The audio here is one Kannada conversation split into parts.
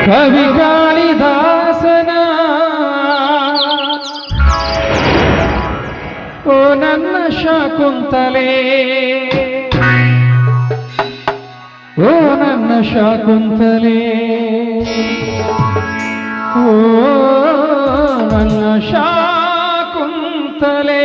ಕವಿ ಕಾಳಿದಾಸನ ಓ ನನ್ನ ಶಾಕುಂತಲೆ, ಓ ನನ್ನ ಶಾಕುಂತಲೆ, ಓ ನನ್ನ ಶಾಕುಂತಲೆ.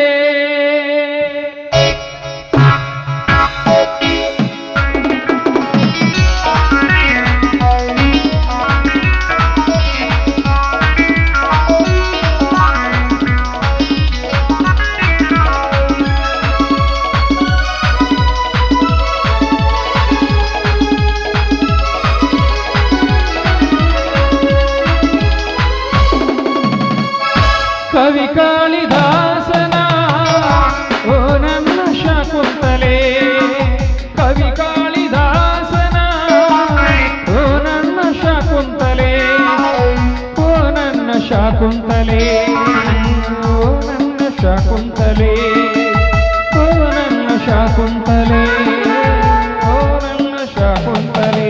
ಕವಿ ಕಾಳಿದಾಸನ ಓ ನನ್ನ ಶಾಕುಂತಲೆ, ಕವಿ ಕಾಳಿದಾಸನ ಓ ನನ್ನ ಶಾಕುಂತಲೆ, ಓ ನನ್ನ ಶಾಕುಂತಲೆ, ಓ ನನ್ನ ಶಾಕುಂತಲೆ, ಓ ನನ್ನ ಶಾಕುಂತಲೆ, ಓ ನನ್ನ ಶಾಕುಂತಲೆ.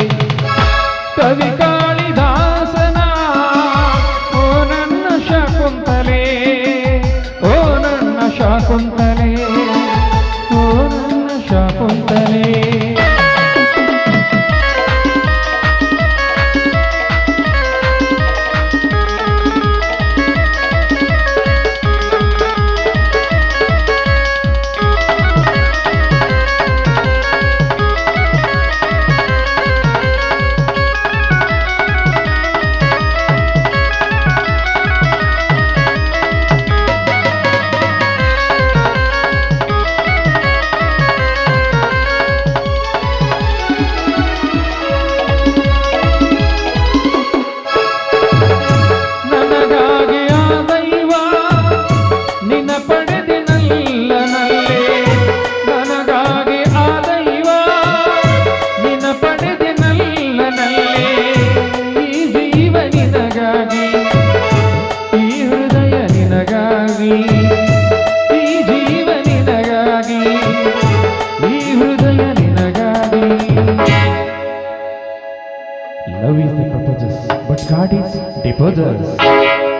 ಕವಿ ಕಾಳಿದಾಸನ ಓ ನನ್ನ ಶಾಕುಂತಲೆ, ಓ ನನ್ನ ಶಾಕುಂತಲೆ, ಓ ನನ್ನ Shakuntale. Love is the proposes, but God is deposes.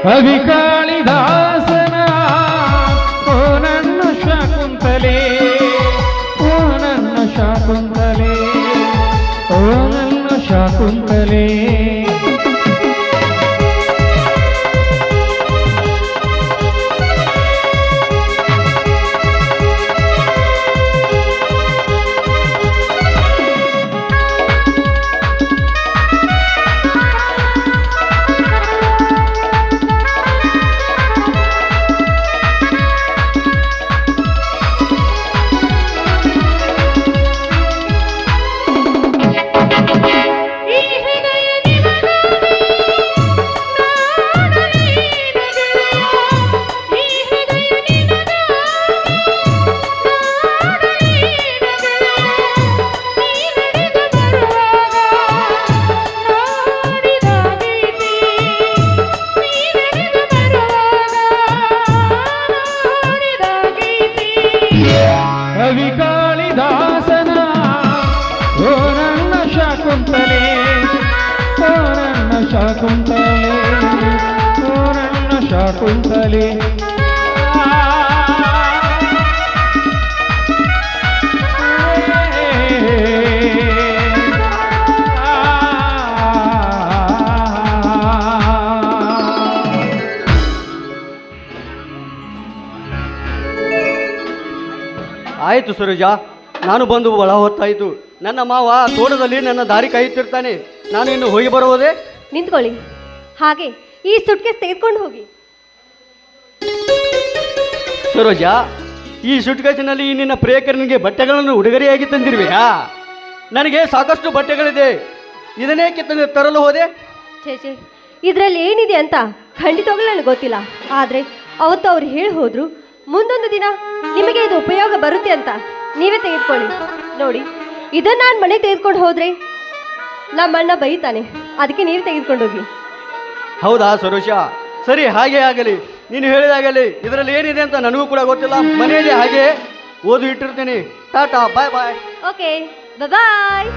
ಕವಿ ಕಾಳಿದಾಸನ ಓ ನನ್ನ ಶಾಕುಂತಲೆ, ಓ ನನ್ನ ಶಾಕುಂತಲೆ, ಓ ನನ್ನ ಶಾಕುಂತಲೆ. ಕವಿ ಕಾಳಿದಾಸನ ಓ ನನ್ನ ಶಾಕುಂತಲೆ, ಓ ನನ್ನ ಶಾಕುಂತಲೆ, ಓ ನನ್ನ ಶಾಕುಂತಲೆ. ಆಯಿತು ಸರೋಜ, ನಾನು ಬಂದು ಬಹಳ ಹೊತ್ತಾಯಿತು. ನನ್ನ ಮಾವ ತೋಟದಲ್ಲಿ ನನ್ನ ದಾರಿ ಕಾಯುತ್ತಿರ್ತಾನೆ. ನಾನು ಇನ್ನು ಹೋಗಿ ಬರುವುದೇ? ನಿಂತ್ಕೊಳ್ಳಿ, ಹಾಗೆ ಈ ಸುಟ್ಕೇಸ್ ತೆಗೆದುಕೊಂಡು ಹೋಗಿ. ಸರೋಜ, ಈ ಸುಟ್ಕೇಸಿನಲ್ಲಿ ನಿನ್ನ ಪ್ರಿಯಕರನಿಗೆ ಬಟ್ಟೆಗಳನ್ನು ಉಡುಗೊರೆಯಾಗಿ ತಂದಿರುವೆಯಾ? ನನಗೆ ಸಾಕಷ್ಟು ಬಟ್ಟೆಗಳಿದೆ, ಇದನ್ನೇಕೆ ತರಲು ಹೋದೆ? ಛೇ, ಇದರಲ್ಲಿ ಏನಿದೆ ಅಂತ ಖಂಡಿತವಾಗ್ಲೂ ನನಗೆ ಗೊತ್ತಿಲ್ಲ. ಆದರೆ ಅವತ್ತು ಅವ್ರು ಹೇಳಿ ಹೋದ್ರು, ಮುಂದೊಂದು ದಿನ ನಿಮಗೆ ಇದು ಉಪಯೋಗ ಬರುತ್ತೆ ಅಂತ. ನೀವೇ ತೆಗೆದುಕೊಳ್ಳಿ. ನೋಡಿ, ಇದನ್ನು ನಾನು ಮನೆಗೆ ತೆಗೆದುಕೊಂಡು ಹೋದರೆ ನಮ್ಮಣ್ಣ ಬೈತಾನೆ, ಅದಕ್ಕೆ ನೀವು ತೆಗೆದುಕೊಂಡು ಹೋಗಿ. ಹೌದಾ ಸರೋಜ, ಸರಿ, ಹಾಗೆ ಆಗಲಿ. ನೀನು ಹೇಳಿದಾಗಲಿ. ಇದರಲ್ಲಿ ಏನಿದೆ ಅಂತ ನನಗೂ ಕೂಡ ಗೊತ್ತಿಲ್ಲ. ಮನೆಯಲ್ಲಿ ಹಾಗೆ ಓದು ಇಟ್ಟಿರ್ತೀನಿ. ಟಾಟಾ, ಬಾಯ್ ಬಾಯ್. ಓಕೆ, ಬಾಯ್.